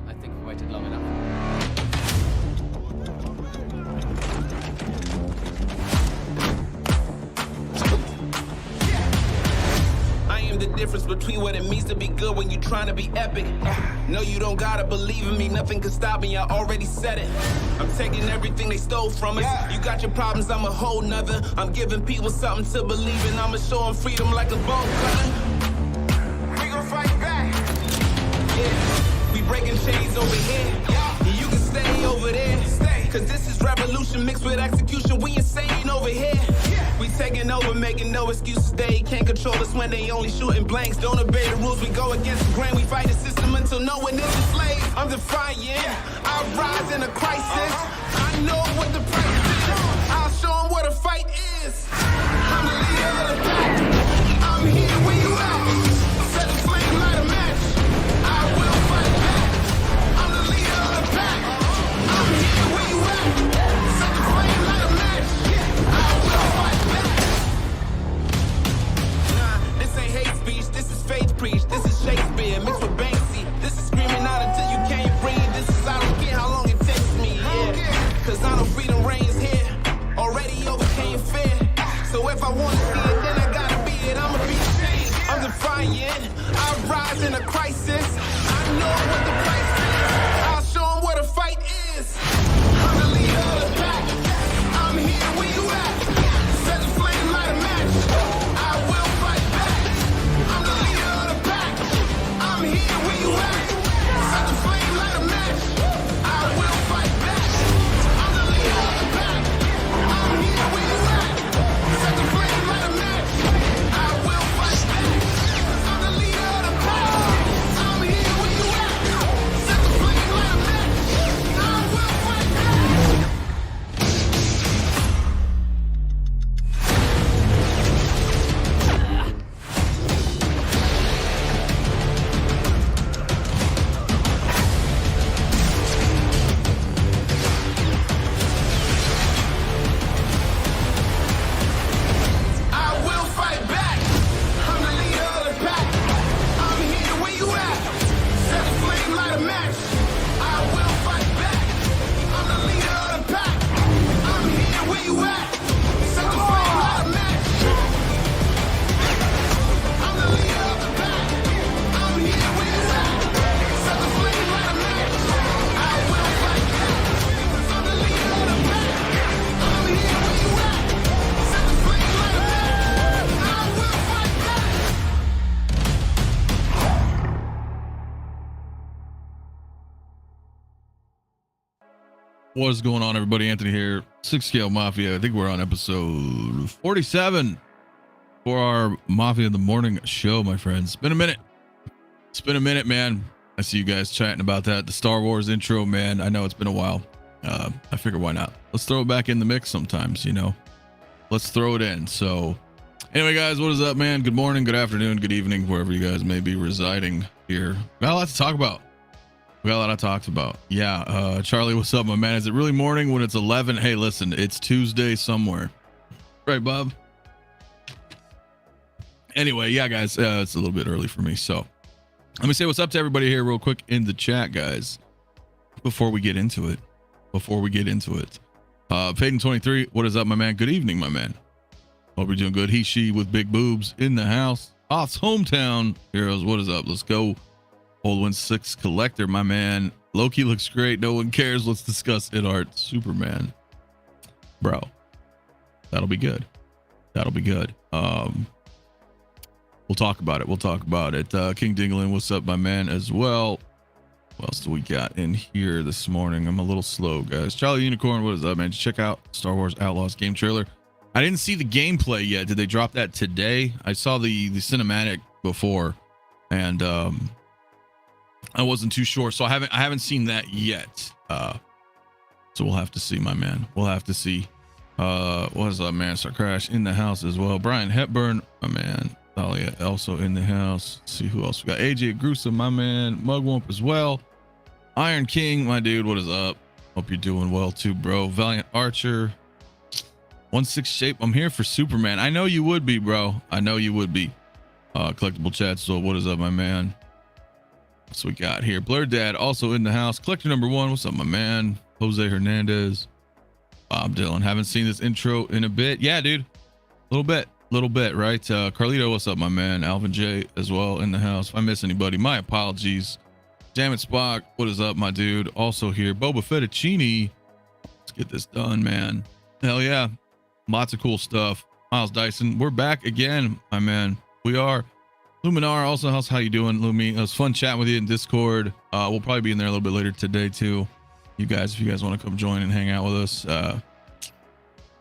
I think we waited long enough. I am the difference between what it means to be good when you're trying to be epic. No, you don't gotta believe in me, nothing can stop me, I already said it. I'm taking everything they stole from us. You got your problems, I'm a whole nother. I'm giving people something to believe in, I'ma show them freedom like a bone cutter. We gon' fight back. Yeah, we breaking chains over here. And you can stay over there. Cause this is revolution mixed with execution, we insane over here. We taking over, making no excuses. They can't control us when they only shooting blanks. Don't obey the rules, we go against the grain. We fight the system until no one is a slave. I'm defiant, I rise in a crisis. I know what the price is. I'll show them what a fight is. I'm the leader of the pack. I'm here where you at. Set the flame, light a match. I will fight back. I'm the leader of the pack. I'm here where you at. Set the flame, light a match. I will fight back. Nah, this ain't hate speech. This is faith preach. This is Shakespeare mixed with Banksy. This is screaming out until you can't breathe. This is I don't care how long it takes me. Cause I know freedom reigns here. Already overcame fear. So if I want to see it, then I gotta be it. I'ma be changed. I'm defiant. I rise in a crisis. I know what the price is. I'll show them what a fight is. I'm the leader of the pack. I'm here where you at. Set the flame, light a match. I will fight back. I'm the leader of the pack. I'm here where you at. Set the flame, light a match. I will fight back. I'm the leader of the pack. I'm here where you at. Set the flame, light a match. I will fight back. I'm the leader of the pack. I'm here where you at. Set the flame, light a match. I will fight back. I will fight back. I'm the leader of the pack. I'm here where you at. Set the flame, light a match. I will fight back. I'm the leader of the pack. I'm here where you at. Set the flame, light a match. I'm the leader of the pack. I'm here where you at. Set the flame, light a match. I will fight back. I'm the leader of the pack. I'm here where you at. Set the flame, light a match. I will fight back. What is going on, everybody? Anthony here, 6 Scale Mafia. I think we're on episode 47 for our Mafia in the Morning show, my friends. It's been a minute. It's been a minute, man. I see you guys chatting about that. The Star Wars intro, man. I know it's been a while. I figure why not? Let's throw it back in the mix sometimes, you know. Let's throw it in. So anyway, guys, what is up, man? Good morning, good afternoon, good evening, wherever you guys may be residing here. Got a lot to talk about. We got a lot of talks about. Yeah. Charlie, what's up, my man? Is it really morning when it's 11? Hey, listen, it's Tuesday somewhere. Right, Bob? Anyway, yeah, guys, it's a little bit early for me. So let me say what's up to everybody here real quick in the chat, guys, before we get into it. Peyton23, what is up, my man? Good evening, my man. Hope you're doing good. He, she with big boobs in the house. Off's hometown heroes, what is up? Let's go. 𝗕𝗘𝗥𝗖𝗢𝗍 collector, my man. Loki looks great. No one cares. Let's discuss INART. Superman, bro. That'll be good. That'll be good. We'll talk about it. King Dingling, what's up, my man, as well. What else do we got in here this morning? I'm a little slow, guys. Charlie Unicorn, what is up, man? Check out Star Wars Outlaws game trailer. I didn't see the gameplay yet. Did they drop that today? I saw the cinematic before, and I wasn't too sure, so I haven't seen that yet. So we'll have to see, my man. We'll have to see. What is up, man? Star Crash in the house as well. Brian Hepburn, my man. Thalia also in the house. Let's see who else we got. AJ Gruesome, my man. Mugwump as well. Iron King, my dude. What is up? Hope you're doing well too, bro. Valiant Archer. 1/6 shape. I'm here for Superman. I know you would be, bro. I know you would be. Collectible chat. So what is up, my man? So we got here Blur Dad also in the house. Collector number 1. What's up, my man? Jose Hernandez. Bob Dylan. Haven't seen this intro in a bit. Yeah, dude. A little bit, right? Carlito, what's up, my man? Alvin J as well in the house. If I miss anybody, my apologies. Damn it, Spock. What is up, my dude? Also here, Boba Fettuccine. Let's get this done, man. Hell yeah. Lots of cool stuff. Miles Dyson, we're back again, my man. We are. Luminar also, how you doing, Lumi? It was fun chatting with you in Discord. We'll probably be in there a little bit later today too. You guys, if you guys want to come join and hang out with us.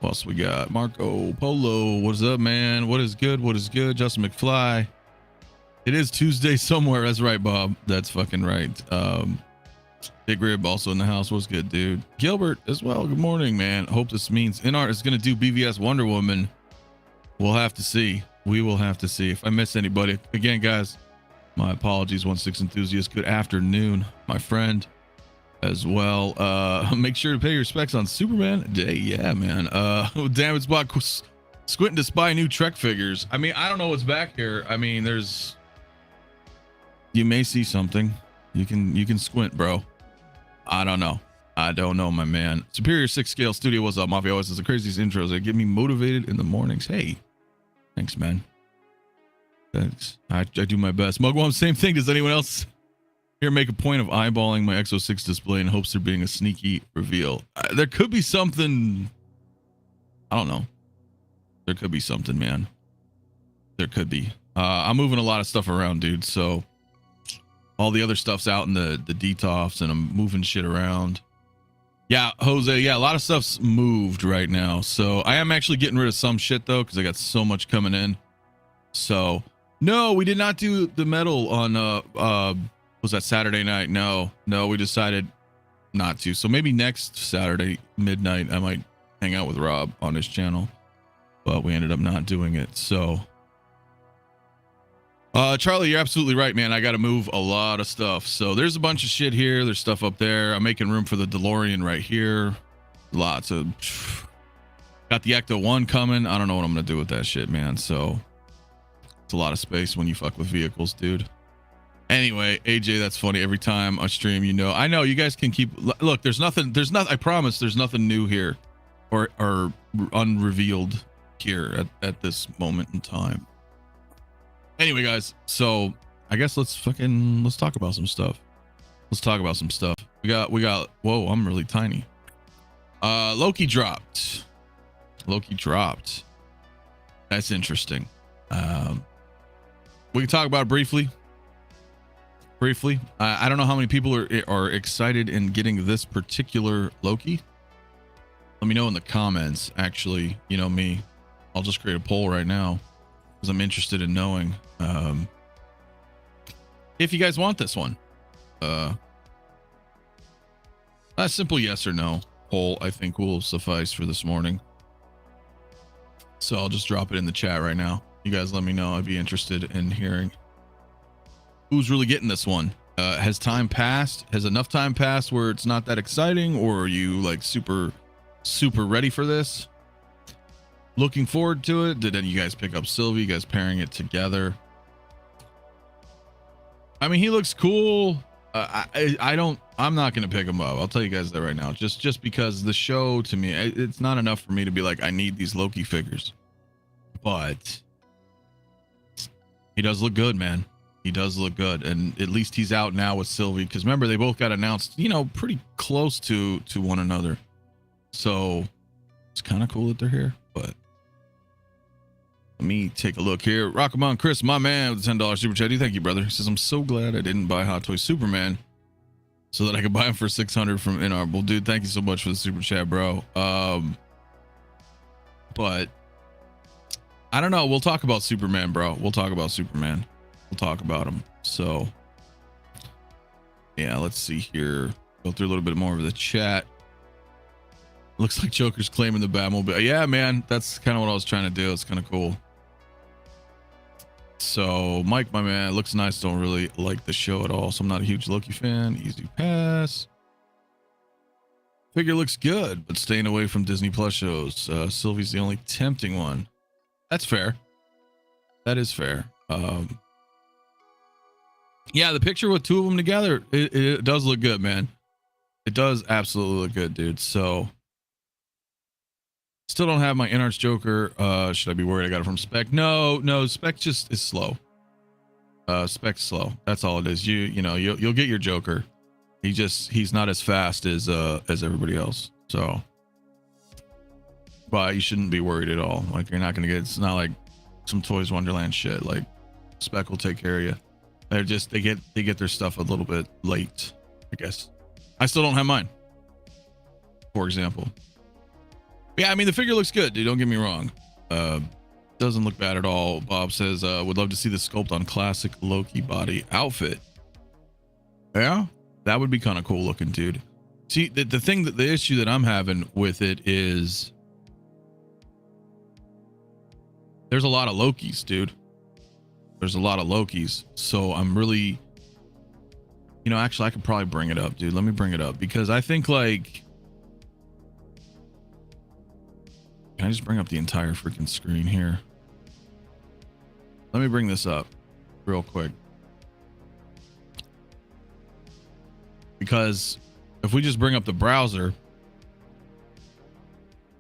What else we got? Marco Polo, what is up, man? What is good? What is good? Justin McFly. It is Tuesday somewhere. That's right, Bob. That's fucking right. Big Rib also in the house. What's good, dude? Gilbert as well. Good morning, man. Hope this means INART is going to do BVS Wonder Woman. We'll have to see. We will have to see. If I miss anybody, again, guys, my apologies. 16 enthusiast. Good afternoon, my friend, as well. Make sure to pay your respects on Superman Day. Yeah, man. Damn it, Spot. Squinting to spy new Trek figures. I mean, I don't know what's back here. I mean, you may see something. You can squint, bro. I don't know, my man. Superior 6 Scale Studio, what's up? Mafia always has the craziest intros. They get me motivated in the mornings. Hey, thanks, man. Thanks. I do my best. Mugwump, same thing. Does anyone else here make a point of eyeballing my Exo 6 display in hopes there being a sneaky reveal? There could be something. I don't know. There could be something, man. There could be. I'm moving a lot of stuff around, dude. So all the other stuff's out in the DTOFs, and I'm moving shit around. Yeah, Jose. Yeah, a lot of stuff's moved right now. So I am actually getting rid of some shit though, because I got so much coming in. So no, we did not do the metal on was that Saturday night? No, we decided not to. So maybe next Saturday midnight I might hang out with Rob on his channel, but we ended up not doing it. So Charlie, you're absolutely right, man. I got to move a lot of stuff. So there's a bunch of shit here. There's stuff up there. I'm making room for the DeLorean right here. Lots of got the Ecto-1 coming. I don't know what I'm gonna do with that shit, man. So it's a lot of space when you fuck with vehicles, dude. Anyway, AJ, that's funny. Every time I stream, I know you guys can keep. Look, there's nothing. I promise there's nothing new here or unrevealed here at this moment in time. Anyway, guys, so I guess let's talk about some stuff. We got whoa, I'm really tiny. Loki dropped. That's interesting. We can talk about it briefly. I don't know how many people are excited in getting this particular Loki. Let me know in the comments. Actually, you know me, I'll just create a poll right now because I'm interested in knowing if you guys want this one. A simple yes or no poll I think will suffice for this morning. So I'll just drop it in the chat right now. You guys let me know. I'd be interested in hearing who's really getting this one. Has time passed? Has enough time passed where it's not that exciting, or are you like super ready for this? Looking forward to it? Did any of you guys pick up Sylvie? You guys pairing it together? I mean, he looks cool. I'm not gonna pick him up. I'll tell you guys that right now. Just because the show, to me, it's not enough for me to be like, I need these Loki figures. But he does look good, man. He does look good, and at least he's out now with Sylvie. Because remember, they both got announced, pretty close to one another. So it's kind of cool that they're here. But let me take a look here. Rockamon Chris, my man, with the $10 super chat. Thank you, brother. He says, I'm so glad I didn't buy Hot Toy Superman so that I could buy him for 600 from INART. Well, dude, thank you so much for the super chat, bro. But I don't know. We'll talk about Superman, bro. We'll talk about Superman. We'll talk about him. So yeah, let's see here. Go through a little bit more of the chat. Looks like Joker's claiming the Batmobile. Yeah, man, that's kind of what I was trying to do. It's kind of cool. So Mike, my man, it looks nice. Don't really like the show at all, so I'm not a huge Loki fan. Easy pass. Figure looks good, but staying away from Disney Plus shows. Sylvie's the only tempting one. That's fair. That is fair. Yeah, the picture with two of them together, it does look good, man. It does absolutely look good, dude. So still don't have my INART's Joker. Should I be worried I got it from Spec? No, Spec just is slow. Spec's slow. That's all it is. You'll get your Joker. He's not as fast as everybody else. So, but you shouldn't be worried at all. Like, you're not gonna get, it's not like some Toys Wonderland shit. Like, Spec will take care of you. They get their stuff a little bit late, I guess. I still don't have mine, for example. Yeah, I mean, the figure looks good, dude. Don't get me wrong. Doesn't look bad at all. Bob says, would love to see the sculpt on classic Loki body outfit. Yeah, that would be kind of cool looking, dude. See, the issue that I'm having with it is there's a lot of Lokis, dude. There's a lot of Lokis. So I'm really, actually I could probably bring it up, dude. Let me bring it up because I think, like, can I just bring up the entire freaking screen here? Let me bring this up real quick. Because if we just bring up the browser,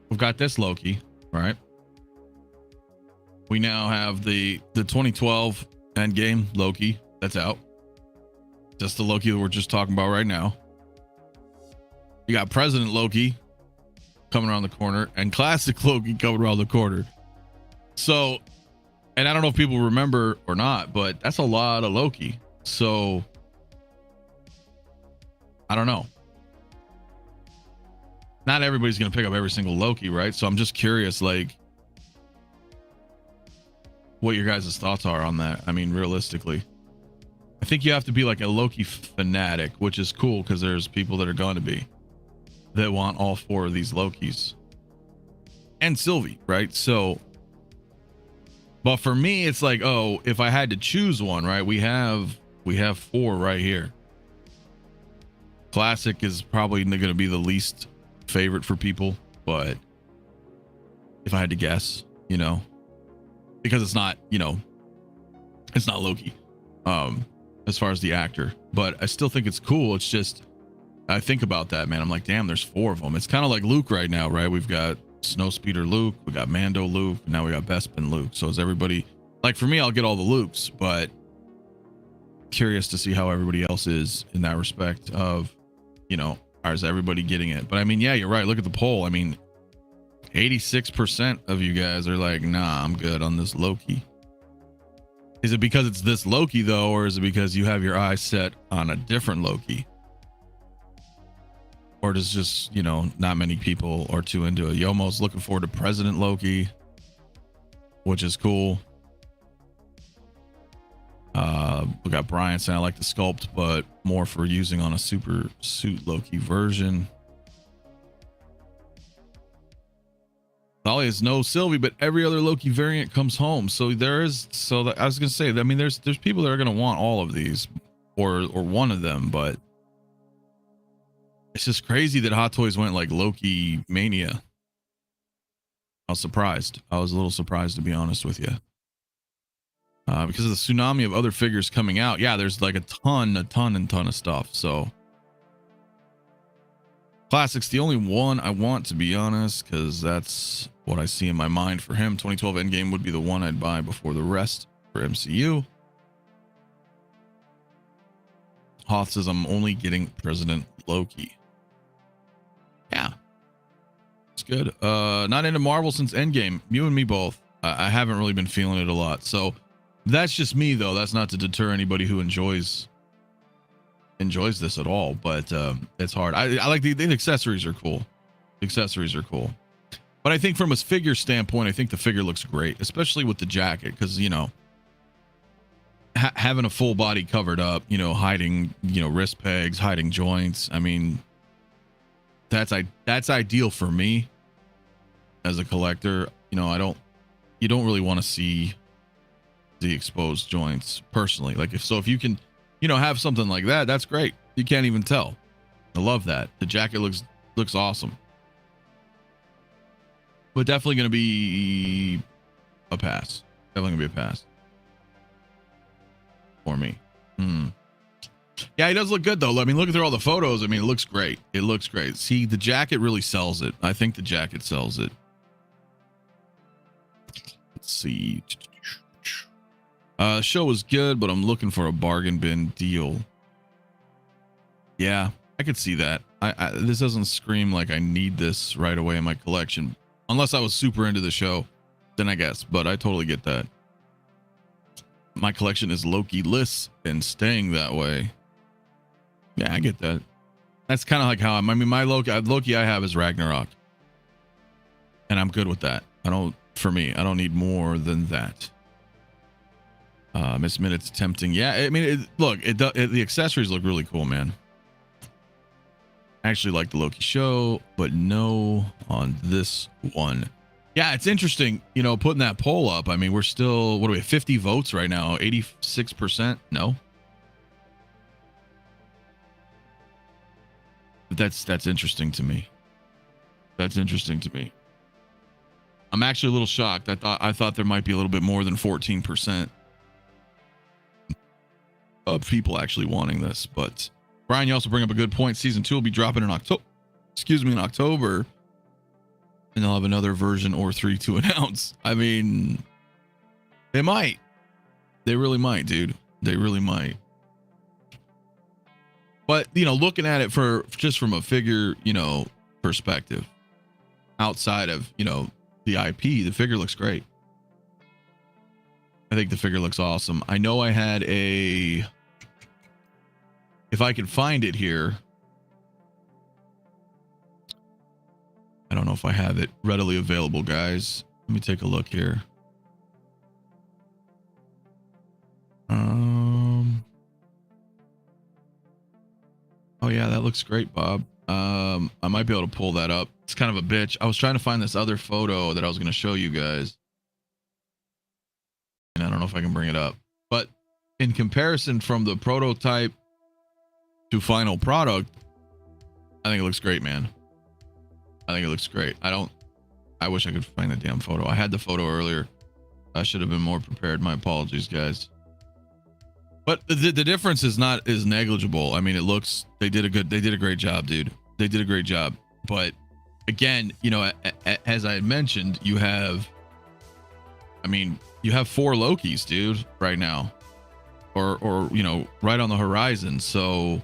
we've got this Loki, right? We now have the 2012 Endgame Loki that's out. Just the Loki that we're just talking about right now. You got President Loki coming around the corner and classic Loki coming around the corner. So, and I don't know if people remember or not, but that's a lot of Loki. So I don't know. Not everybody's going to pick up every single Loki, right? So I'm just curious, like, what your guys' thoughts are on that. I mean, realistically, I think you have to be like a Loki fanatic, which is cool because there's people that are going to be that want all four of these Lokis and Sylvie, right? So, but for me, it's like, oh, if I had to choose one, right? We have four right here. Classic is probably going to be the least favorite for people, but if I had to guess, because it's not, it's not Loki, as far as the actor, but I still think it's cool. It's just, I think about that, man. I'm like, damn, there's four of them. It's kind of like Luke right now, right? We've got Snowspeeder Luke, we got Mando Luke, now we got Bespin Luke. So is everybody, like, for me, I'll get all the Lukes, but curious to see how everybody else is in that respect of, is everybody getting it? But I mean, yeah, you're right. Look at the poll. I mean, 86% of you guys are like, nah, I'm good on this Loki. Is it because it's this Loki though, or is it because you have your eyes set on a different Loki? Or does just, not many people are too into it? Yomo's looking forward to President Loki, which is cool. We got Brian saying, I like the sculpt, but more for using on a super suit Loki version. Dolly is no Sylvie, but every other Loki variant comes home. So there is, I was gonna say, I mean, there's people that are gonna want all of these, or one of them, but it's just crazy that Hot Toys went like Loki mania. I was surprised. I was a little surprised, to be honest with you, because of the tsunami of other figures coming out. Yeah, there's like a ton of stuff. So Classic's the only one I want, to be honest, because that's what I see in my mind for him. 2012 Endgame would be the one I'd buy before the rest for MCU. Hoth says, I'm only getting President Loki. Yeah, it's good. Not into Marvel since Endgame. You and me both. I haven't really been feeling it a lot. So that's just me, though. That's not to deter anybody who enjoys this at all, but it's hard. I like the accessories are cool. The accessories are cool, but I think from a figure standpoint, I think the figure looks great, especially with the jacket, because having a full body covered up, hiding wrist pegs, hiding joints. I mean, that's ideal for me as a collector. You don't really want to see the exposed joints personally. Like if you can have something like that, that's great. You can't even tell. I love that. The jacket looks awesome, but definitely going to be a pass. Definitely going to be a pass for me. Yeah, he does look good though. I mean, looking through all the photos, I mean, it looks great. It looks great. See, the jacket really sells it. I think the jacket sells it. Let's see. Show was good, but I'm looking for a bargain bin deal. Yeah, I could see that. This doesn't scream like I need this right away in my collection, unless I was super into the show, then I guess. But I totally get that. My collection is Loki-less and staying that way. Yeah, I get that. That's kind of like how I mean, my Loki I have is Ragnarok, and I'm good with that. For me, I don't need more than that. Miss Minute's tempting. Yeah, I mean, the accessories look really cool, man. I actually like the Loki show, but no on this one. Yeah, it's interesting, you know, putting that poll up. I mean, we're still, what do we have, 50 votes right now, 86%. No. But that's interesting to me. That's interesting to me. I'm actually a little shocked. I thought there might be a little bit more than 14% of people actually wanting this. But Brian, you also bring up a good point. Season 2 will be dropping in October. In October, and they'll have another version or 3 to announce. I mean, they might. They really might, dude. They really might. But, you know, looking at it just from a figure, you know, perspective, outside of, you know, the IP, the figure looks great. I think the figure looks awesome. I know I had if I can find it here. I don't know if I have it readily available, guys. Let me take a look here. Oh yeah, that looks great, Bob. I might be able to pull that up. It's kind of a bitch. I was trying to find this other photo that I was going to show you guys, and I don't know if I can bring it up. But in comparison from the prototype to final product, I think it looks great, man. I think it looks great. I wish I could find the damn photo. I had the photo earlier. I should have been more prepared. My apologies, guys. But the difference is negligible. I mean, it looks, they did a great job, dude. They did a great job. But again, you know, as I had mentioned, you have 4 Lokis, dude, right now, or you know, right on the horizon. So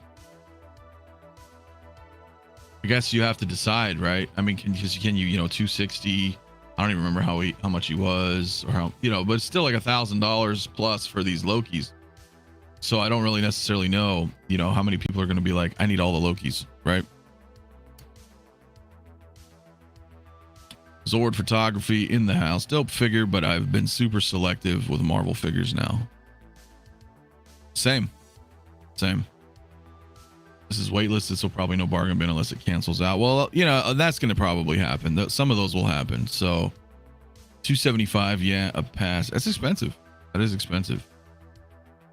I guess you have to decide, right? I mean, can you, you know, 260? I don't even remember how much he was, or how, you know, but it's still like $1,000 plus for these Lokis. So I don't really necessarily know, you know, how many people are going to be like, I need all the Lokis, right? Zord photography in the house. Dope figure, but I've been super selective with Marvel figures now. Same. This is waitlist. This will probably no bargain bin unless it cancels out. Well, you know, that's going to probably happen. Some of those will happen. So 275, yeah, a pass. That's expensive. That is expensive.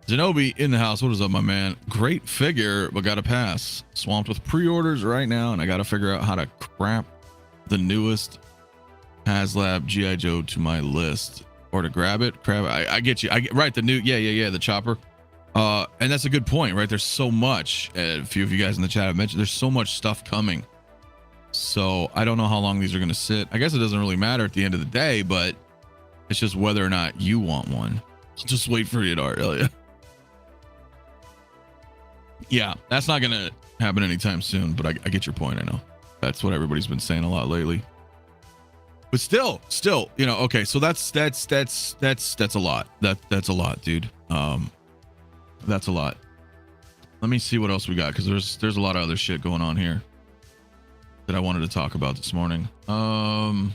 Zenobi in the house. What is up, my man? Great figure, but got to pass. Swamped with pre-orders right now, and I got to figure out how to crap the newest HasLab G.I. Joe to my list, or to grab it. I get you. Right, the new, yeah, the chopper. And that's a good point, right? There's so much. A few of you guys in the chat have mentioned there's so much stuff coming. So I don't know how long these are going to sit. I guess it doesn't really matter at the end of the day, but it's just whether or not you want one. Just wait for it, Art. Hell yeah. Yeah, that's not going to happen anytime soon, but I get your point. I know that's what everybody's been saying a lot lately. But still, you know, okay, so that's a lot. That's a lot, dude. That's a lot. Let me see what else we got, because there's a lot of other shit going on here that I wanted to talk about this morning. I'm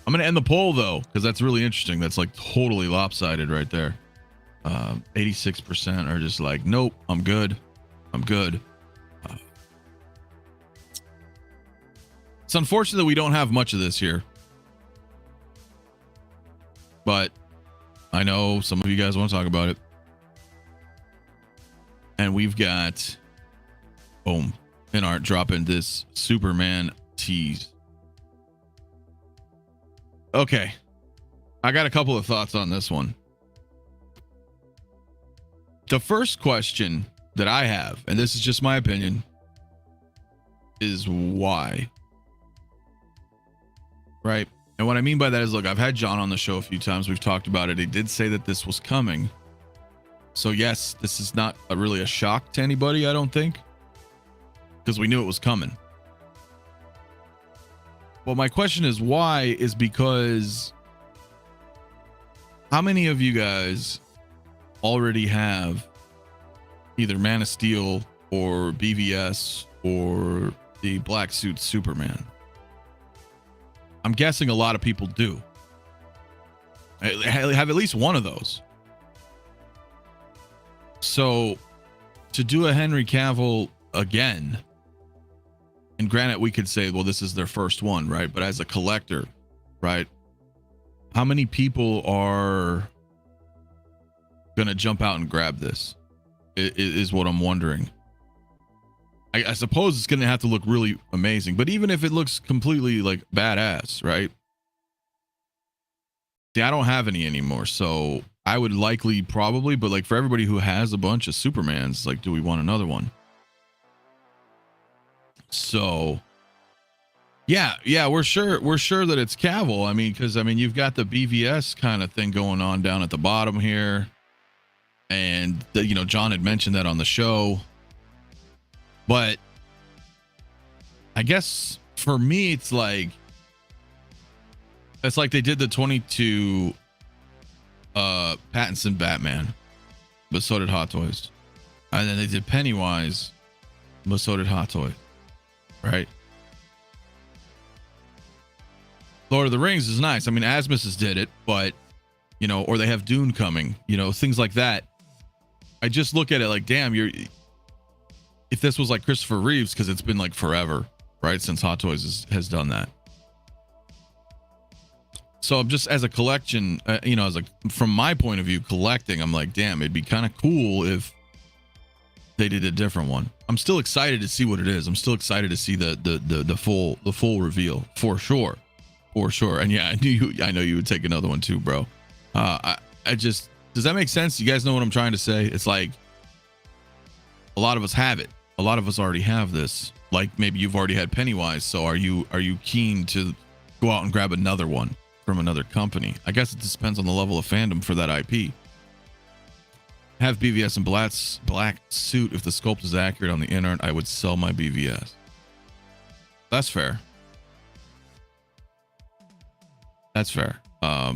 gonna end the poll though, because that's really interesting. That's like totally lopsided right there. 86% are just like, nope, I'm good. It's unfortunate that we don't have much of this here, but I know some of you guys want to talk about it. And we've got, boom, INART dropping this Superman tease. Okay, I got a couple of thoughts on this one. The first question that I have, and this is just my opinion, is why? Right? And what I mean by that is, look, I've had John on the show a few times. We've talked about it. He did say that this was coming. So yes, this is not really a shock to anybody, I don't think, because we knew it was coming. Well, my question is why is because how many of you guys already have either Man of Steel or BVS or the black suit Superman? I'm guessing a lot of people do. I have at least one of those. So to do a Henry Cavill again, and granted, we could say, well, this is their first one, right? But as a collector, right? How many people are going to jump out and grab this? Is what I'm wondering. I suppose it's going to have to look really amazing, but even if it looks completely like badass, right? See, I don't have any anymore, so I would likely probably, but like for everybody who has a bunch of Supermans, like, do we want another one? So yeah, we're sure that it's Cavill. I mean, because I mean, you've got the BVS kind of thing going on down at the bottom here, and you know, John had mentioned that on the show. But I guess for me, it's like they did the 22 Pattinson Batman, but so did Hot Toys, and then they did Pennywise, but so did Hot Toys, right? Lord of the Rings is nice. I mean, Asmus did it, but you know, or they have Dune coming, you know, things like that. I just look at it like, damn, if this was like Christopher Reeves, because it's been like forever, right, since Hot Toys has done that. So I'm just, as a collection, you know, as like from my point of view, collecting, I'm like, damn, it'd be kind of cool if they did a different one. I'm still excited to see what it is. I'm still excited to see the full reveal for sure. And yeah, I know you would take another one too, bro. I just, does that make sense? You guys know what I'm trying to say? It's like a lot of us have it. A lot of us already have this. Like maybe you've already had Pennywise. So are you keen to go out and grab another one from another company? I guess it just depends on the level of fandom for that IP. Have BVS in black suit. If the sculpt is accurate on the INART, I would sell my BVS. That's fair. That's fair. I'll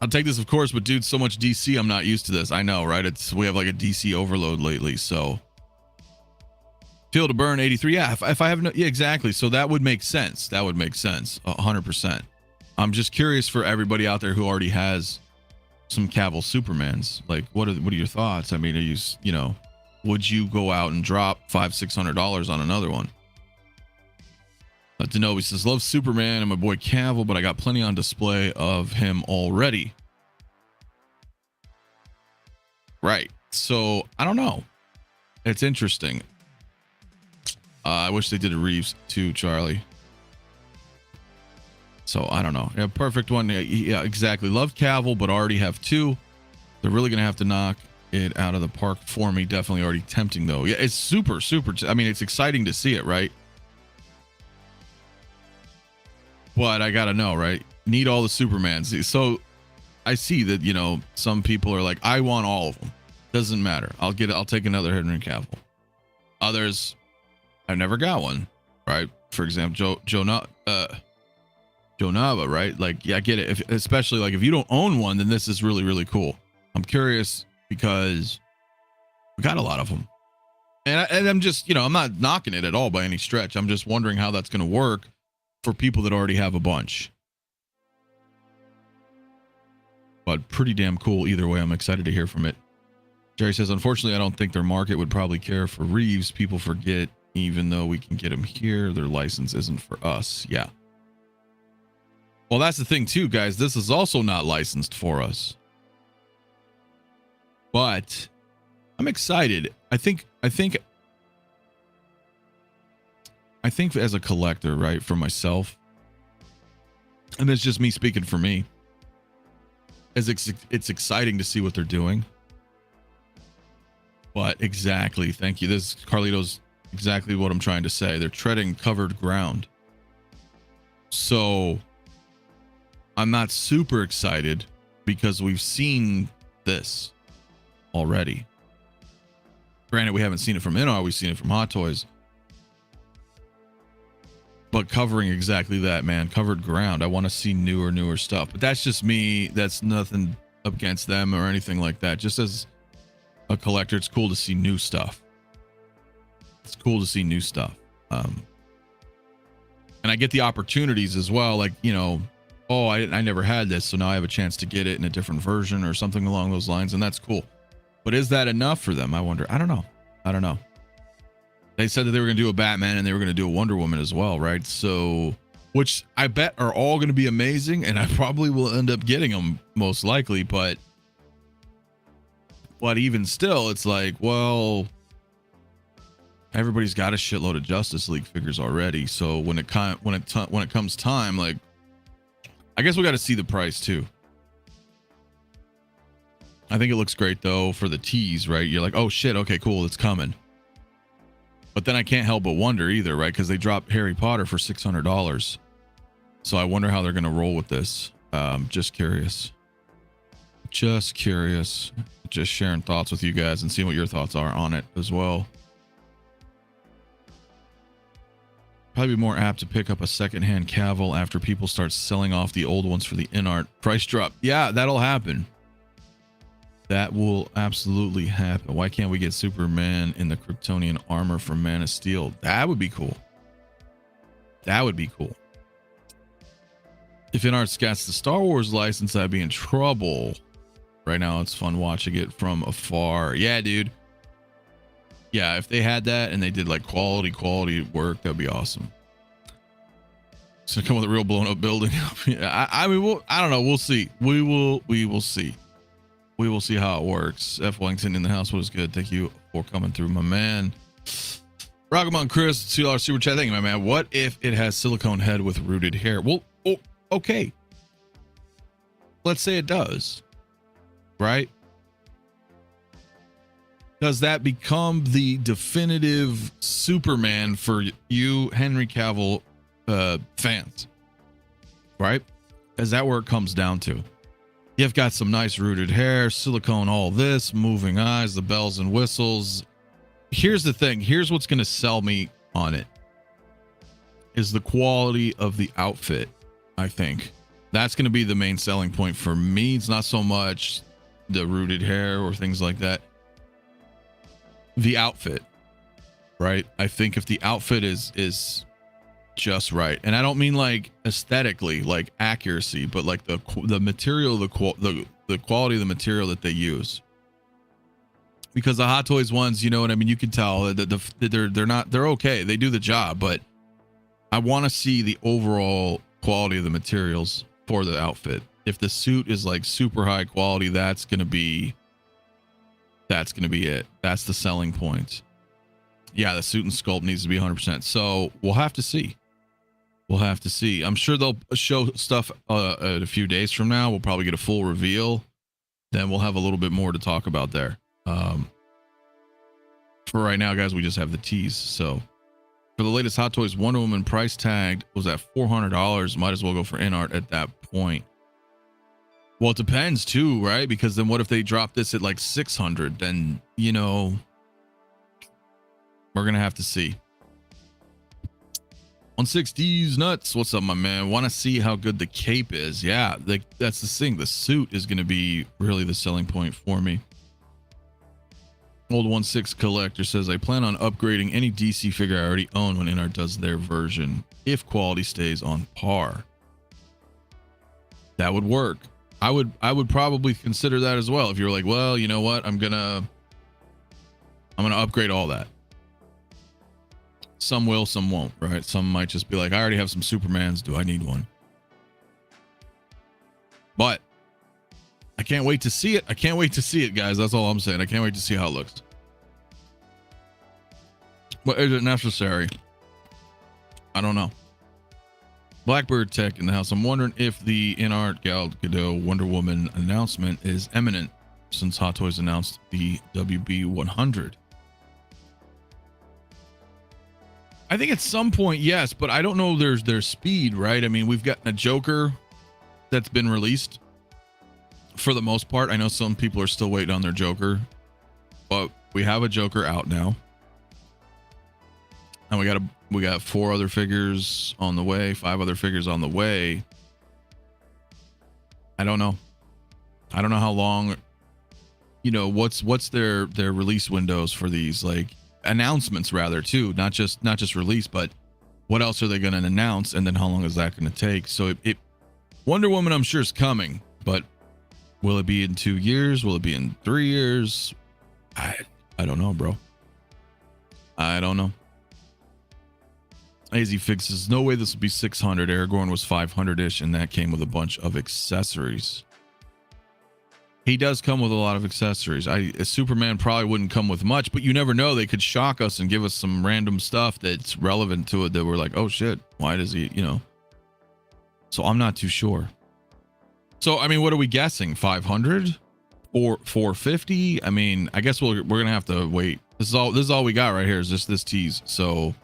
take this, of course, but dude, so much DC, I'm not used to this. I know, right? We have like a DC overload lately. So Feel to Burn 83. Yeah, if I have no, yeah, exactly. So that would make sense. That would make sense 100%. I'm just curious for everybody out there who already has some Cavill Supermans. Like, what are your thoughts? I mean, are you know, would you go out and drop $500-600 on another one? Denobi says, love Superman and my boy Cavill, but I got plenty on display of him already. Right. So I don't know. It's interesting. I wish they did a Reeves too, Charlie. So I don't know. Yeah, perfect one. Yeah, exactly. Love Cavill, but already have two. They're really going to have to knock it out of the park for me. Definitely already tempting though. Yeah, it's super. I mean, it's exciting to see it, right? But I gotta know, right? Need all the Supermans. So I see that, you know, some people are like, I want all of them. Doesn't matter. I'll take another Henry Cavill. Others, I've never got one, right? For example, Joe Nava, right? Like, yeah, I get it. Especially like if you don't own one, then this is really, really cool. I'm curious because we got a lot of them, and I'm just, you know, I'm not knocking it at all by any stretch. I'm just wondering how that's going to work for people that already have a bunch. But pretty damn cool either way. I'm excited to hear from it. Jerry says, unfortunately, I don't think their market would probably care for Reeves. People forget, even though we can get them here, their license isn't for us. Yeah. Well, that's the thing too, guys. This is also not licensed for us. But I'm excited. I think as a collector, right, for myself, and it's just me speaking for me, it's exciting to see what they're doing. But exactly, thank you. This is Carlito's exactly what I'm trying to say. They're treading covered ground. So I'm not super excited because we've seen this already. Granted, we haven't seen it from INART, we've seen it from Hot Toys. But covering exactly that, man, covered ground. I want to see newer stuff. But that's just me. That's nothing against them or anything like that. Just as a collector, it's cool to see new stuff. It's cool to see new stuff. And I get the opportunities as well. Like, you know, oh, I never had this, so now I have a chance to get it in a different version or something along those lines, and that's cool. But is that enough for them? I wonder. I don't know. They said that they were going to do a Batman and they were going to do a Wonder Woman as well, right? So, which I bet are all going to be amazing, and I probably will end up getting them most likely. But even still, it's like, well, everybody's got a shitload of Justice League figures already. So when it comes time, like, I guess we got to see the price too. I think it looks great though for the tease, right? You're like, oh shit, okay, cool, it's coming. But then I can't help but wonder either, right? Because they dropped Harry Potter for $600. So I wonder how they're going to roll with this. Just curious. Just sharing thoughts with you guys and seeing what your thoughts are on it as well. Probably more apt to pick up a secondhand Cavill after people start selling off the old ones for the INART price drop. Yeah, that'll happen. That will absolutely happen. Why can't we get Superman in the Kryptonian armor from Man of Steel? That would be cool. That would be cool. If INART gets the Star Wars license, I'd be in trouble. Right now, it's fun watching it from afar. Yeah, dude. Yeah, if they had that and they did like quality work, that'd be awesome. It's gonna come with a real blown up building. I mean, I don't know. We'll see. We will see. We will see how it works. F. Wellington in the house. What is good? Thank you for coming through, my man. Rock'em Chris, $2 super chat. Thank you, my man. What if it has silicone head with rooted hair? Well, oh, okay. Let's say it does. Right? Does that become the definitive Superman for you, Henry Cavill fans? Right? Is that where it comes down to? You've got some nice rooted hair, silicone, all this, moving eyes, the bells and whistles. Here's the thing. Here's what's going to sell me on it is the quality of the outfit. I think that's going to be the main selling point for me. It's not so much the rooted hair or things like that. The outfit, right? I think if the outfit is just right, and I don't mean like aesthetically, like accuracy, but like the material, the quality of the material that they use. Because the Hot Toys ones, you know what I mean? You can tell that they're okay. They do the job, but I want to see the overall quality of the materials for the outfit. If the suit is like super high quality, that's going to be it. That's the selling point. Yeah, the suit and sculpt needs to be 100%. So we'll have to see. I'm sure they'll show stuff a few days from now. We'll probably get a full reveal. Then we'll have a little bit more to talk about there. For right now, guys, we just have the tease. So for the latest Hot Toys Wonder Woman, price tagged was at $400. Might as well go for INART at that point. Well, it depends too, right? Because then what if they drop this at like 600? Then, you know, we're gonna have to see. 160's nuts. What's up, my man? Want to see how good the cape is? Yeah, that's the thing. The suit is gonna be really the selling point for me. Old 16 collector says, I plan on upgrading any DC figure I already own when INART does their version, if quality stays on par. That would work. I would probably consider that as well. If you're like, well, you know what? I'm gonna upgrade all that. Some will, some won't, right? Some might just be like, I already have some Supermans. Do I need one? But I can't wait to see it. I can't wait to see it, guys. That's all I'm saying. I can't wait to see how it looks. But is it necessary? I don't know. Blackbird Tech in the house. I'm wondering if the INART Gal Gadot Wonder Woman announcement is imminent. since Hot Toys announced the WB100. I think at some point, yes, but I don't know there's speed, right? I mean, we've gotten a Joker that's been released for the most part. I know some people are still waiting on their Joker, but we have a Joker out now. And we got 4 other figures on the way, 5 other figures on the way. I don't know how long, you know, what's their release windows for these, like announcements rather too, not just release, but what else are they going to announce, and then how long is that going to take? So it Wonder Woman, I'm sure, is coming, but will it be in 2 years? Will it be in 3 years? I don't know, bro. I don't know. AZ fixes, no way this would be 600. Aragorn was 500-ish, and that came with a bunch of accessories. He does come with a lot of accessories. Superman probably wouldn't come with much, but you never know. They could shock us and give us some random stuff that's relevant to it that we're like, oh shit, why does he, you know? So I'm not too sure. So, I mean, what are we guessing? 500 or 450? I mean, I guess we're going to have to wait. This is all we got right here is just this tease. So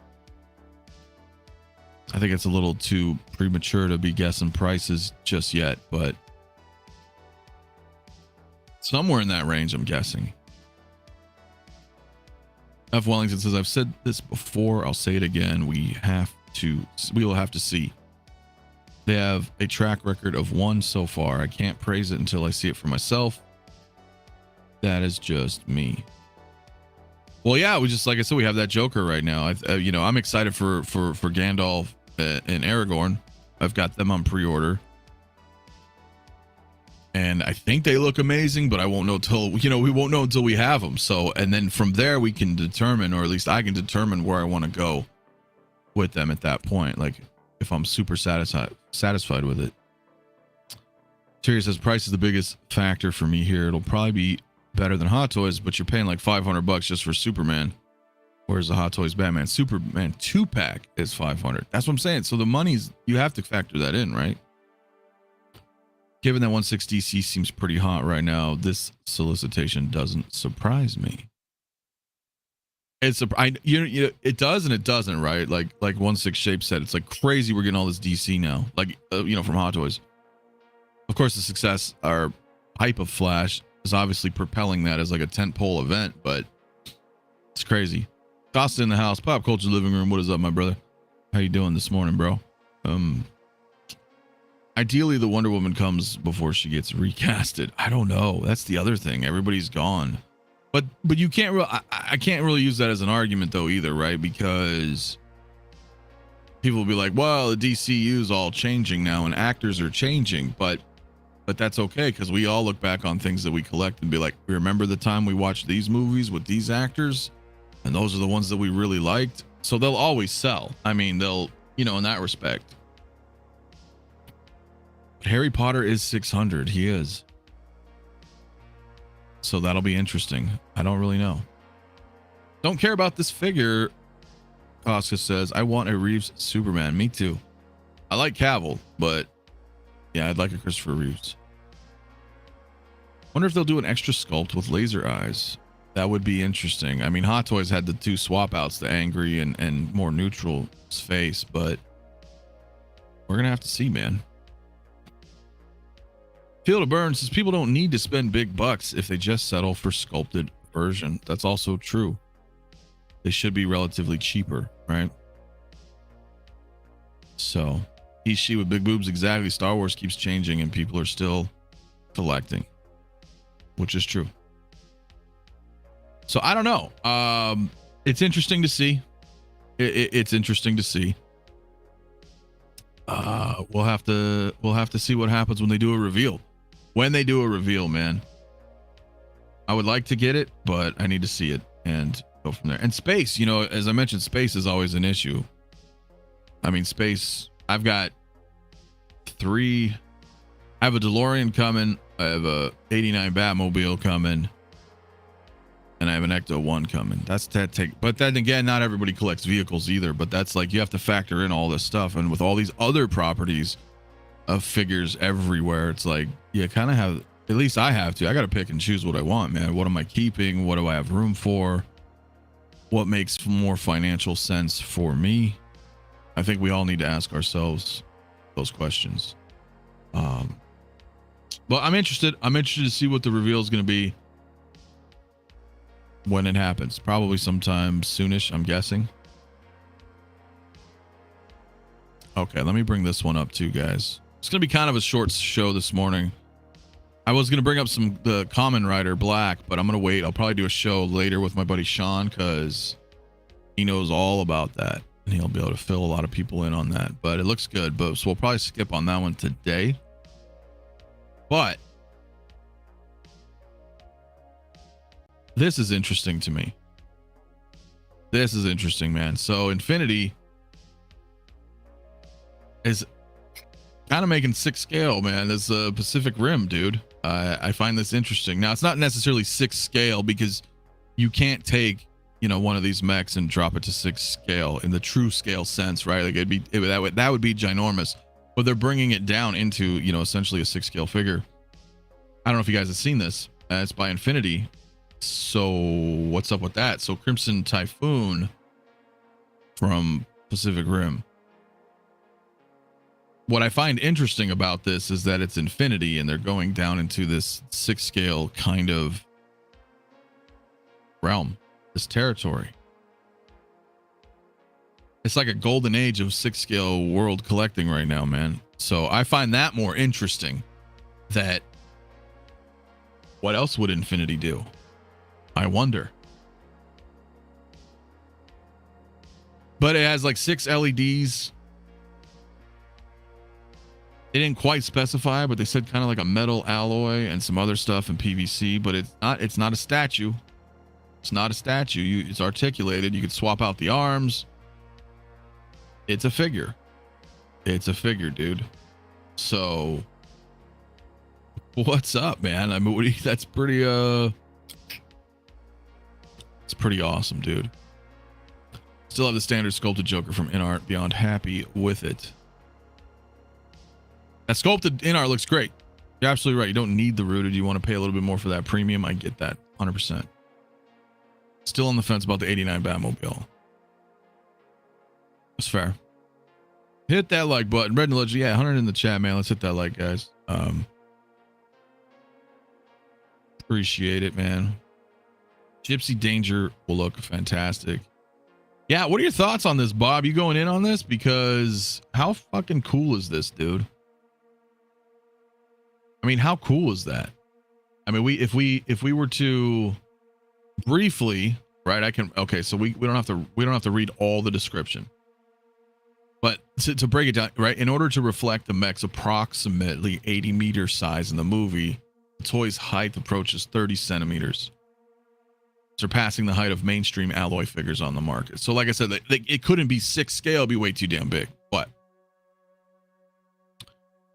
I think it's a little too premature to be guessing prices just yet, but somewhere in that range, I'm guessing. F. Wellington says, I've said this before, I'll say it again. We will have to see. They have a track record of 1 so far. I can't praise it until I see it for myself. That is just me. Well, yeah, we just, like I said, we have that Joker right now. You know, I'm excited for Gandalf and Aragorn. I've got them on pre-order. And I think they look amazing, but I won't know till, you know, we won't know until we have them. So, and then from there we can determine, or at least I can determine where I want to go with them at that point. Like if I'm super satisfied with it. Terry says price is the biggest factor for me here. It'll probably be better than Hot Toys, but you're paying like $500 just for Superman. Whereas the Hot Toys Batman Superman 2-pack is $500. That's what I'm saying. So the money's, you have to factor that in, right? Given that 1/6 DC seems pretty hot right now, this solicitation doesn't surprise me. It does and it doesn't, right? Like 1/6 Shape said, it's like crazy we're getting all this DC now, like you know, from Hot Toys. Of course, the success or hype of Flash is obviously propelling that as like a tentpole event, but it's crazy. Costa in the house, Pop Culture Living Room. What is up, my brother? How you doing this morning, bro? Ideally, the Wonder Woman comes before she gets recasted. I don't know. That's the other thing. Everybody's gone, but you can't. I can't really use that as an argument though either, right? Because people will be like, "Well, the DCU is all changing now, and actors are changing," but that's okay because we all look back on things that we collect and be like, "Remember the time we watched these movies with these actors, and those are the ones that we really liked." So they'll always sell. I mean, they'll, you know, in that respect. Harry Potter is 600. He is. So that'll be interesting. I don't really know. Don't care about this figure. Oscar says, I want a Reeves Superman. Me too. I like Cavill, but yeah, I'd like a Christopher Reeves. Wonder if they'll do an extra sculpt with laser eyes. That would be interesting. I mean, Hot Toys had the 2 swap outs, the angry and more neutral face, but we're going to have to see, man. Field of Burn says people don't need to spend big bucks if they just settle for sculpted version. That's also true. They should be relatively cheaper, right? So she with big boobs, exactly. Star Wars keeps changing and people are still collecting, which is true. So I don't know. It's interesting to see. It's interesting to see. We'll have to see what happens when they do a reveal. When they do a reveal, man. I would like to get it, but I need to see it and go from there. And space, you know, as I mentioned, space is always an issue. I mean, space, I've got 3. I have a DeLorean coming. I have a 89 Batmobile coming. And I have an Ecto-1 coming. But then again, not everybody collects vehicles either, but that's like, you have to factor in all this stuff. And with all these other properties of figures everywhere, it's like, you kind of have At least I have to. I got to pick and choose what I want, man. What am I keeping? What do I have room for? What makes more financial sense for me? I think we all need to ask ourselves those questions. But I'm interested. I'm interested to see what the reveal is going to be when it happens. Probably sometime soonish, I'm guessing. Okay, let me bring this one up too, guys. It's going to be kind of a short show this morning. I was going to bring up the Kamen Rider Black, but I'm going to wait. I'll probably do a show later with my buddy Sean because he knows all about that and he'll be able to fill a lot of people in on that. But it looks good. So we'll probably skip on that one today. But this is interesting to me. This is interesting, man. So Infinity is kind of making 6 scale, man. This Pacific Rim, dude. I find this interesting. Now, it's not necessarily 6 scale because you can't take, one of these mechs and drop it to 6 scale in the true scale sense, right? Like that would be ginormous. But they're bringing it down into, essentially a 6 scale figure. I don't know if you guys have seen this. It's by Infinity. So what's up with that? So Crimson Typhoon from Pacific Rim. What I find interesting about this is that it's Infinity and they're going down into this 6 scale kind of realm, this territory. It's like a golden age of 6 scale world collecting right now, man. So I find that more interesting. That what else would Infinity do? I wonder. But it has like 6 LEDs. They didn't quite specify, but they said kind of like a metal alloy and some other stuff in PVC, but it's not a statue. It's not a statue. It's articulated. You could swap out the arms. It's a figure. It's a figure, dude. So what's up, man? I mean, that's pretty it's pretty awesome, dude. Still have the standard sculpted Joker from INART. Beyond happy with it. That sculpted INART looks great. You're absolutely right. You don't need the rooted. You want to pay a little bit more for that premium. I get that 100%. Still on the fence about the 89 Batmobile. That's fair. Hit that like button. Red and Legend. Yeah, 100 in the chat, man. Let's hit that like, guys. Appreciate it, man. Gypsy Danger will look fantastic. Yeah, what are your thoughts on this, Bob? You going in on this? Because how fucking cool is this, dude? I mean, how cool is that? I mean, if we were to briefly, right? Okay, so we don't have to read all the description. But to break it down, right? In order to reflect the mech's approximately 80 meter size in the movie, the toy's height approaches 30 centimeters, surpassing the height of mainstream alloy figures on the market. So like I said, it couldn't be 6 scale, it'd be way too damn big. But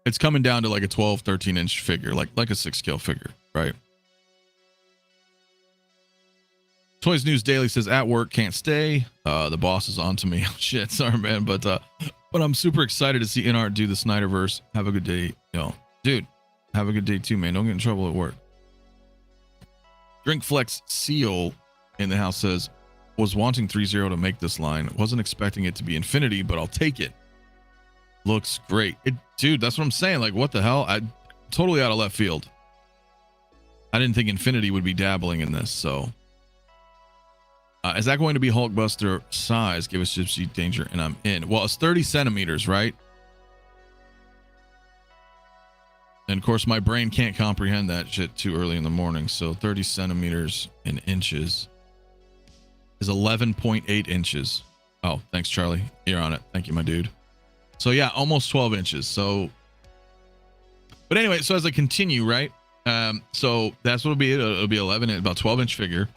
it's coming down to like a 12, 13 inch figure, like a 6 scale figure, right? Toys News Daily says, at work, can't stay. The boss is on to me. Shit, sorry, man. But I'm super excited to see INART do the Snyderverse. Have a good day. Dude, have a good day too, man. Don't get in trouble at work. Drinkflex Seal in the house says, was wanting 3-0 to make this line. Wasn't expecting it to be Infinity, but I'll take it. Looks great. Dude, that's what I'm saying. Like, what the hell? I totally out of left field. I didn't think Infinity would be dabbling in this, so. Is that going to be Hulkbuster size? Give us Gypsy Danger and I'm in. Well, it's 30 centimeters, right? And of course, my brain can't comprehend that shit too early in the morning. So 30 centimeters in inches is 11.8 inches. Oh, thanks, Charlie. You're on it. Thank you, my dude. So yeah, almost 12 inches. So, but anyway, so as I continue, right? So that's what it'll be. It'll be 11, about 12-inch figure.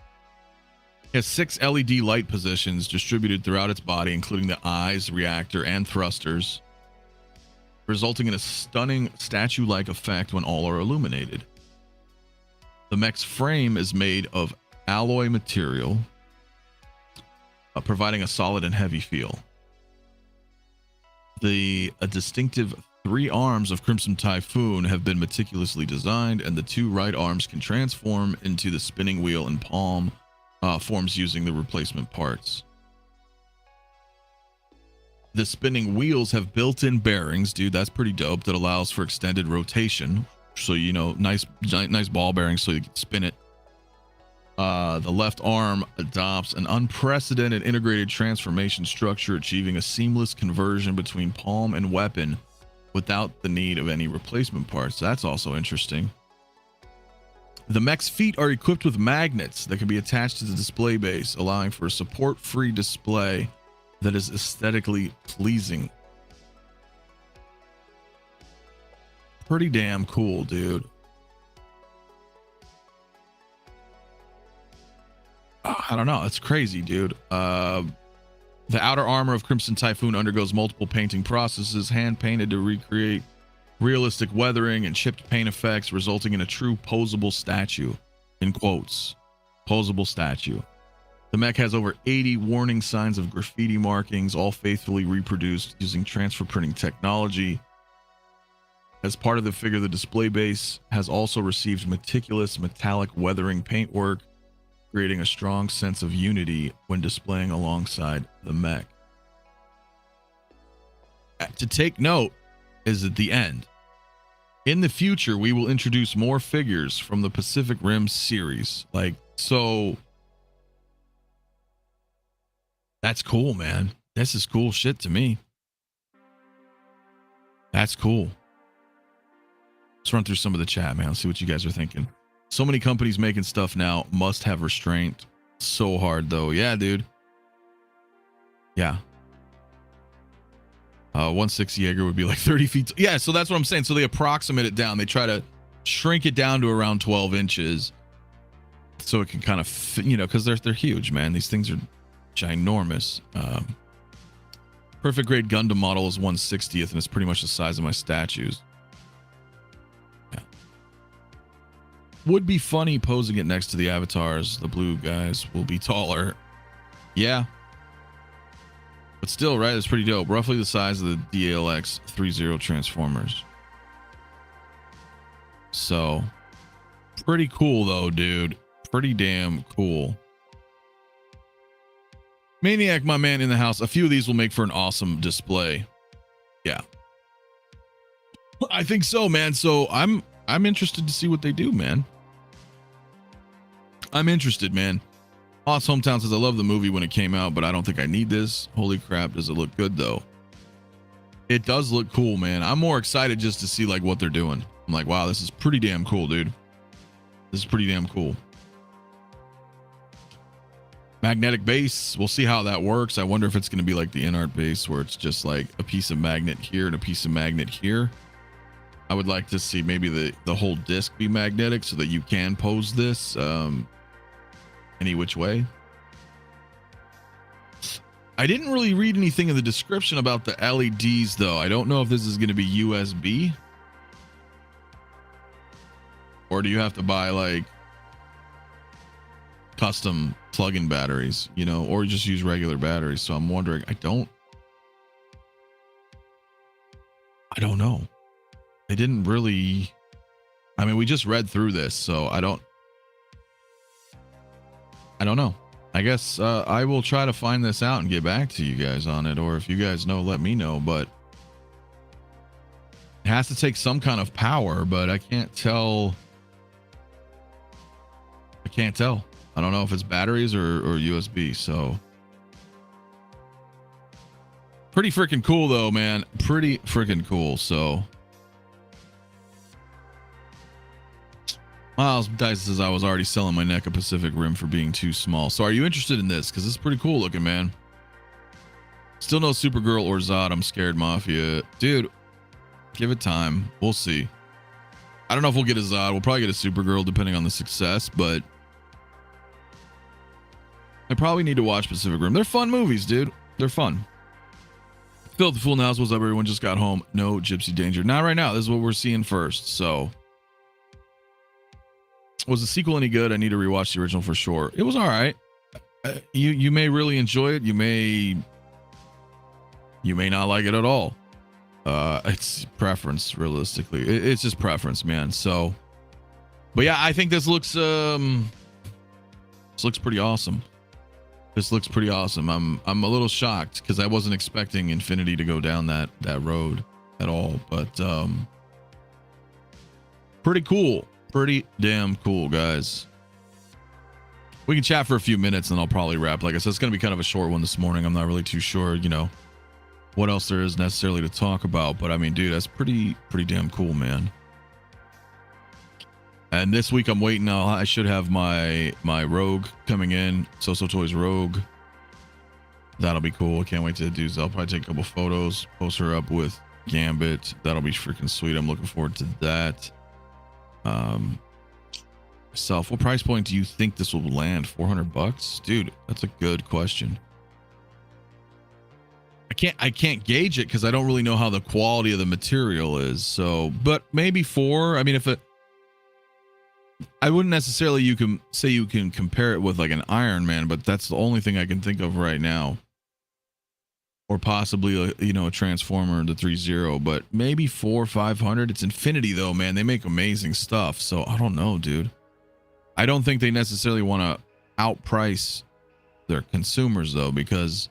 It has 6 LED light positions distributed throughout its body, including the eyes, reactor, and thrusters, resulting in a stunning statue-like effect when all are illuminated. The mech's frame is made of alloy material, providing a solid and heavy feel. A distinctive 3 arms of Crimson Typhoon have been meticulously designed, and the 2 right arms can transform into the spinning wheel and palm forms using the replacement parts. The spinning wheels have built-in bearings, dude. That's pretty dope. That allows for extended rotation. So, you know, nice ball bearings so you can spin it. The left arm adopts an unprecedented integrated transformation structure, achieving a seamless conversion between palm and weapon without the need of any replacement parts. That's also interesting. The mech's feet are equipped with magnets that can be attached to the display base, allowing for a support-free display that is aesthetically pleasing. Pretty damn cool, dude. I don't know. It's crazy, dude. The outer armor of Crimson Typhoon undergoes multiple painting processes, hand painted to recreate realistic weathering and chipped paint effects, resulting in a true posable statue. In quotes, posable statue. The mech has over 80 warning signs of graffiti markings, all faithfully reproduced using transfer printing technology. As part of the figure, the display base has also received meticulous metallic weathering paintwork, creating a strong sense of unity when displaying alongside the mech. To take note is at the end. In the future, we will introduce more figures from the Pacific Rim series. Like, so that's cool, man. This is cool shit to me. That's cool. Let's run through some of the chat, man. Let's see what you guys are thinking. So many companies making stuff now, must have restraint. So hard though. Yeah, dude. Yeah. 1/6 Jaeger would be like 30 feet. Yeah, so that's what I'm saying. So they approximate it down. They try to shrink it down to around 12 inches. So it can kind of, you know, because they're huge, man. These things are ginormous. Perfect grade Gundam model is 1/60th, and it's pretty much the size of my statues. Yeah. Would be funny posing it next to the avatars. The blue guys will be taller. Yeah. But still, right? It's pretty dope. Roughly the size of the DLX 30 Transformers. So, pretty cool though, dude. Pretty damn cool. Maniac, my man in the house. A few of these will make for an awesome display. Yeah. I think so, man. So I'm interested to see what they do, man. I'm interested, man. Lost Hometown says, I love the movie when it came out, but I don't think I need this. Holy crap, does it look good though? It does look cool, man. I'm more excited just to see like what they're doing. I'm like, wow, this is pretty damn cool, dude. This is pretty damn cool. Magnetic base, we'll see how that works. I wonder if it's going to be like the INART base where it's just like a piece of magnet here and a piece of magnet here. I would like to see maybe the whole disc be magnetic so that you can pose this any which way. I didn't really read anything in the description about the LEDs though. I don't know if this is going to be USB or do you have to buy like custom plug-in batteries, you know, or just use regular batteries. So I'm wondering, I don't know. They didn't really, I mean, we just read through this, so I don't know. I guess I will try to find this out and get back to you guys on it, or if you guys know, let me know. But it has to take some kind of power, but I can't tell. I don't know if it's batteries or USB. So pretty freaking cool though, man. Pretty freaking cool. So Miles Dice says, I was already selling my NECA Pacific Rim for being too small. So are you interested in this? Because it's pretty cool looking, man. Still no Supergirl or Zod. I'm scared, Mafia. Dude, give it time. We'll see. I don't know if we'll get a Zod. We'll probably get a Supergirl depending on the success, but I probably need to watch Pacific Rim. They're fun movies, dude. They're fun. Phil the Fool Nows, what's up? Everyone just got home. No Gypsy Danger. Not right now. This is what we're seeing first. So was the sequel any good? I need to rewatch the original for sure. It was all right. You may really enjoy it. You may not like it at all. It's preference, realistically. It's just preference, man. So, but yeah, I think this looks pretty awesome. This looks pretty awesome. I'm a little shocked because I wasn't expecting Infinity to go down that road at all, but pretty cool. Pretty damn cool, guys. We can chat for a few minutes and I'll probably wrap. Like I said, it's going to be kind of a short one this morning. I'm not really too sure, you know, what else there is necessarily to talk about. But I mean, dude, that's pretty damn cool, man. And this week I'm waiting. I should have my Rogue coming in. So Toys Rogue. That'll be cool. I can't wait to do. I'll probably take a couple photos, post her up with Gambit. That'll be freaking sweet. I'm looking forward to that. What price point do you think this will land? $400, dude. That's a good question. I can't gauge it because I don't really know how the quality of the material is. So, but maybe $4. I mean, I wouldn't necessarily you can compare it with like an Iron Man, but that's the only thing I can think of right now. Or possibly a Transformer, the 3.0, but maybe 400 or 500. It's Infinity though, man. They make amazing stuff. So I don't know, dude. I don't think they necessarily want to outprice their consumers though, because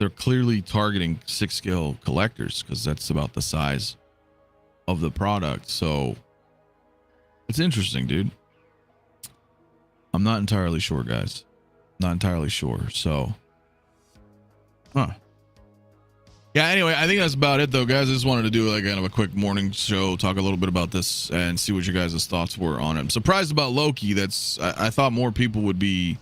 they're clearly targeting 6-scale collectors because that's about the size of the product. So it's interesting, dude. I'm not entirely sure, guys. Not entirely sure. So, yeah, anyway, I think that's about it though, guys. I just wanted to do like kind of a quick morning show, talk a little bit about this and see what your guys' thoughts were on it. I'm surprised about Loki. I thought more people would be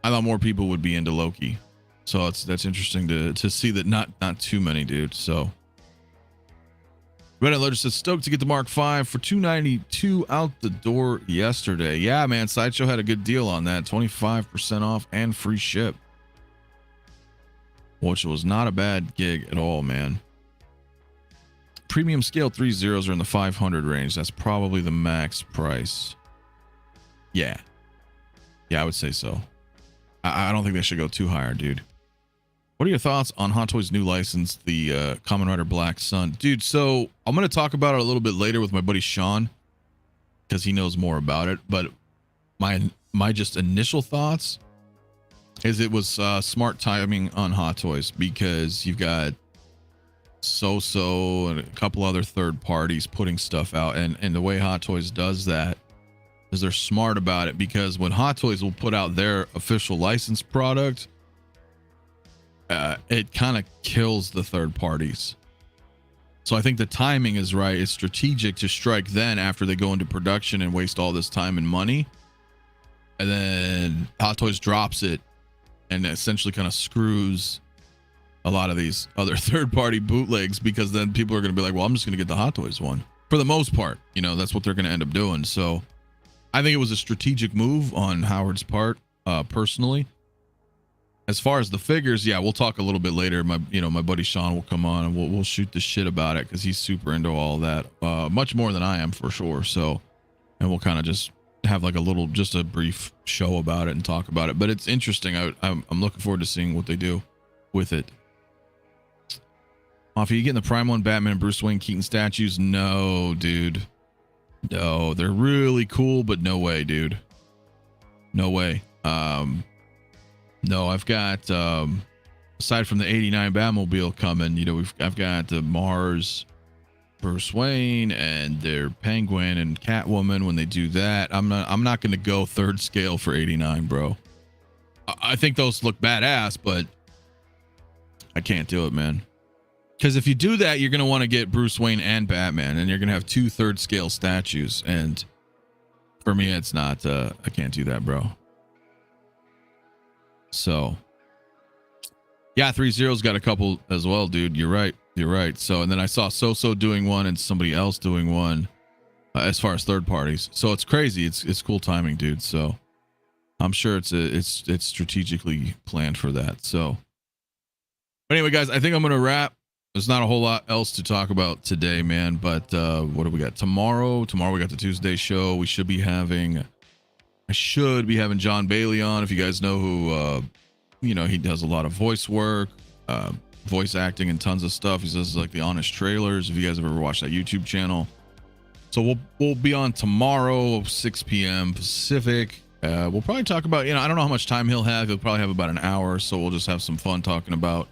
into Loki. So that's interesting to see that not too many, dude. So Red Alert says stoked to get the Mark V for $292 out the door yesterday. Yeah, man, Sideshow had a good deal on that. 25% off and free ship, which was not a bad gig at all, man. Premium scale 3.0s are in the 500 range. That's probably the max price. Yeah, I would say so. I don't think they should go too higher, dude. What are your thoughts on Hot Toys' new license, the Kamen Rider Black Sun? Dude, so I'm going to talk about it a little bit later with my buddy Sean because he knows more about it. But my just initial thoughts is it was smart timing on Hot Toys because you've got So and a couple other third parties putting stuff out. And the way Hot Toys does that is they're smart about it because when Hot Toys will put out their official licensed product, it kind of kills the third parties. So I think the timing is right. It's strategic to strike then after they go into production and waste all this time and money. And then Hot Toys drops it and essentially kind of screws a lot of these other third party bootlegs because then people are going to be like, well, I'm just going to get the Hot Toys one. For the most part, that's what they're going to end up doing. So I think it was a strategic move on Howard's part, personally. As far as the figures, yeah, we'll talk a little bit later. My buddy Sean will come on and we'll shoot the shit about it because he's super into all that, much more than I am for sure. So, and we'll kind of just have like just a brief show about it and talk about it. But it's interesting. I'm looking forward to seeing what they do with it. Mafia, you getting the Prime 1 Batman and Bruce Wayne Keaton statues? No, dude. No, they're really cool, but no way, dude. No way. No, I've got aside from the '89 Batmobile coming, I've got the Mars Bruce Wayne and their Penguin and Catwoman. When they do that, I'm not going to go third scale for '89, bro. I think those look badass, but I can't do it, man. Because if you do that, you're going to want to get Bruce Wayne and Batman, and you're going to have 2 third scale statues. And for me, it's not. I can't do that, bro. So, yeah, 3.0's got a couple as well, dude. You're right. So, and then I saw So doing one and somebody else doing one as far as third parties. So it's crazy. It's cool timing, dude. So I'm sure it's strategically planned for that. So, but anyway, guys, I think I'm gonna wrap. There's not a whole lot else to talk about today, man. But what do we got tomorrow? Tomorrow we got the Tuesday show. I should be having John Bailey on. If you guys know who, he does a lot of voice work. voice acting and tons of stuff. He says like the Honest Trailers, if you guys have ever watched that YouTube channel. So we'll be on tomorrow, 6 p.m. Pacific. We'll probably talk about, I don't know how much time he'll have. He'll probably have about an hour, so we'll just have some fun talking about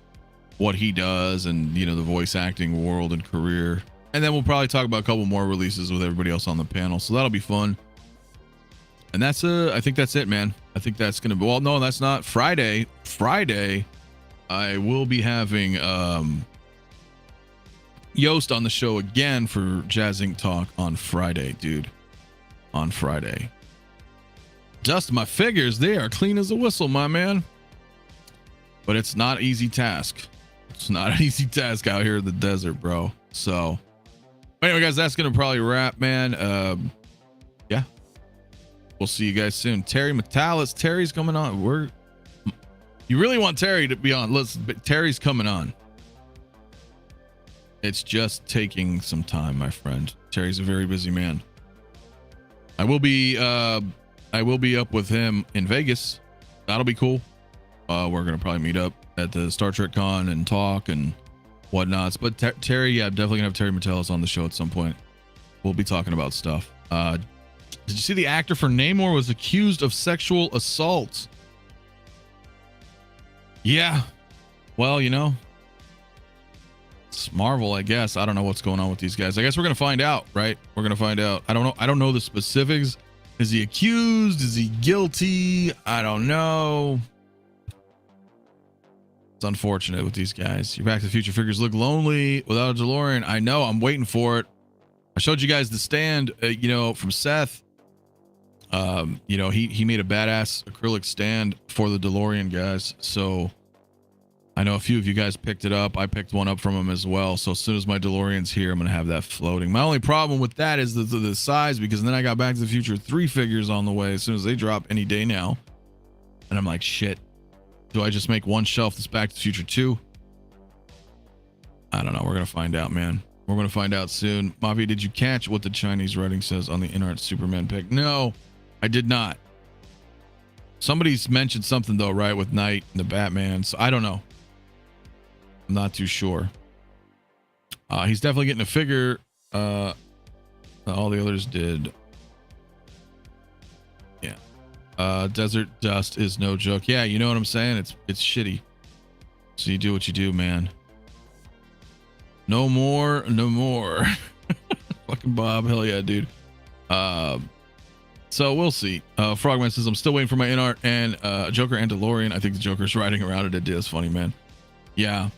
what he does and, the voice acting world and career. And then we'll probably talk about a couple more releases with everybody else on the panel. So that'll be fun. And I think that's it, man. I think that's going to be, well, no, that's not Friday. I will be having Yost on the show again for Jazz Inc. Talk on Friday, dude. On Friday. Just my figures, they are clean as a whistle, my man. But it's not an easy task. It's not an easy task out here in the desert, bro. So anyway, guys, that's going to probably wrap, man. Yeah. We'll see you guys soon. 𝗕𝗘𝗢𝗢𝗔. Terry's coming on. You really want Terry to be on. Listen, but Terry's coming on. It's just taking some time, my friend. Terry's a very busy man. I will be up with him in Vegas. That'll be cool. We're gonna probably meet up at the Star Trek Con and talk and whatnots. But Terry, yeah, definitely gonna have 𝗕𝗘𝗢𝗢𝗢𝗢 on the show at some point. We'll be talking about stuff. Did you see the actor for Namor was accused of sexual assault? Yeah. Well, it's Marvel, I guess. I don't know what's going on with these guys. I guess we're gonna find out, right? We're gonna find out. I don't know the specifics. Is he accused? Is he guilty? I don't know. It's unfortunate with these guys. Your Back to the Future figures look lonely without a DeLorean. I know. I'm waiting for it. I showed you guys the stand, from Seth. He made a badass acrylic stand for the DeLorean, guys. So I know a few of you guys picked it up. I picked one up from him as well. So as soon as my DeLorean's here, I'm going to have that floating. My only problem with that is the size, because then I got Back to the Future 3 figures on the way as soon as they drop any day now. And I'm like, shit. Do I just make one shelf that's Back to the Future 2? I don't know. We're going to find out, man. We're going to find out soon. Mafia, did you catch what the Chinese writing says on the INART Superman pick? No, I did not. Somebody's mentioned something though, right? With Knight and the Batman. So I don't know. I'm not too sure. He's definitely getting a figure. All the others did. Yeah. Desert dust is no joke. Yeah, you know what I'm saying? It's shitty. So you do what you do, man. No more. Fucking Bob. Hell yeah, dude. So we'll see. Frogman says, I'm still waiting for my INART and Joker and DeLorean. I think the Joker's riding around it. It's funny, man. Yeah.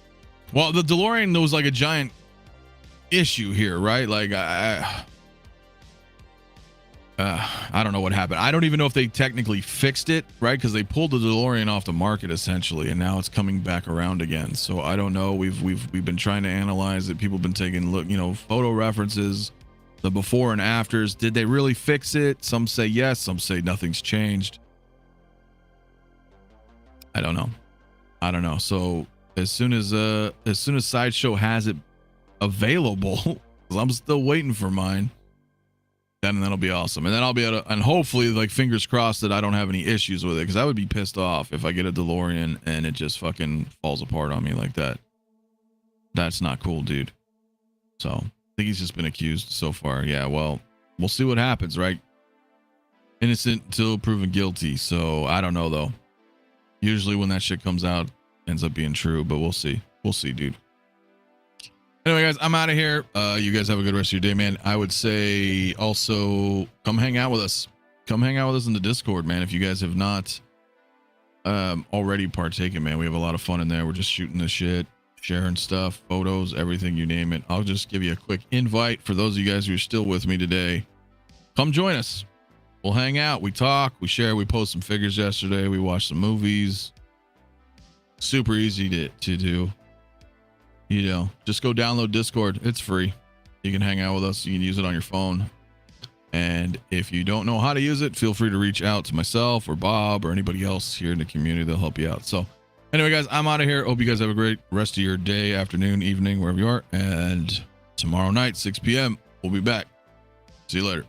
Well, the DeLorean, there was like a giant issue here, right? Like I don't know what happened. I don't even know if they technically fixed it, right? Because they pulled the DeLorean off the market essentially, and now it's coming back around again. So I don't know. We've been trying to analyze it. People have been taking photo references, the before and afters. Did they really fix it? Some say yes, some say nothing's changed. I don't know. So as soon as Sideshow has it available, 'cause I'm still waiting for mine, then that'll be awesome. And then I'll be able to, and hopefully, like, fingers crossed that I don't have any issues with it, because I would be pissed off if I get a DeLorean and it just fucking falls apart on me like that. That's not cool, dude. So I think he's just been accused so far. Yeah, well, we'll see what happens, right? Innocent until proven guilty. So I don't know though. Usually when that shit comes out, ends up being true, but we'll see. We'll see, dude. Anyway, guys, I'm out of here. You guys have a good rest of your day, man. I would say also come hang out with us. Come hang out with us in the Discord, man. If you guys have not already partaken, man, we have a lot of fun in there. We're just shooting the shit, sharing stuff, photos, everything, you name it. I'll just give you a quick invite for those of you guys who are still with me today. Come join us. We'll hang out. We talk. We share. We post some figures yesterday. We watched some movies. Super easy to do. You know, just go download Discord. It's free. You can hang out with us. You can use it on your phone. And if you don't know how to use it, feel free to reach out to myself or Bob or anybody else here in the community. They'll help you out. So anyway, guys, I'm out of here. Hope you guys have a great rest of your day, afternoon, evening, wherever you are. And tomorrow night, 6 p.m., we'll be back. See you later.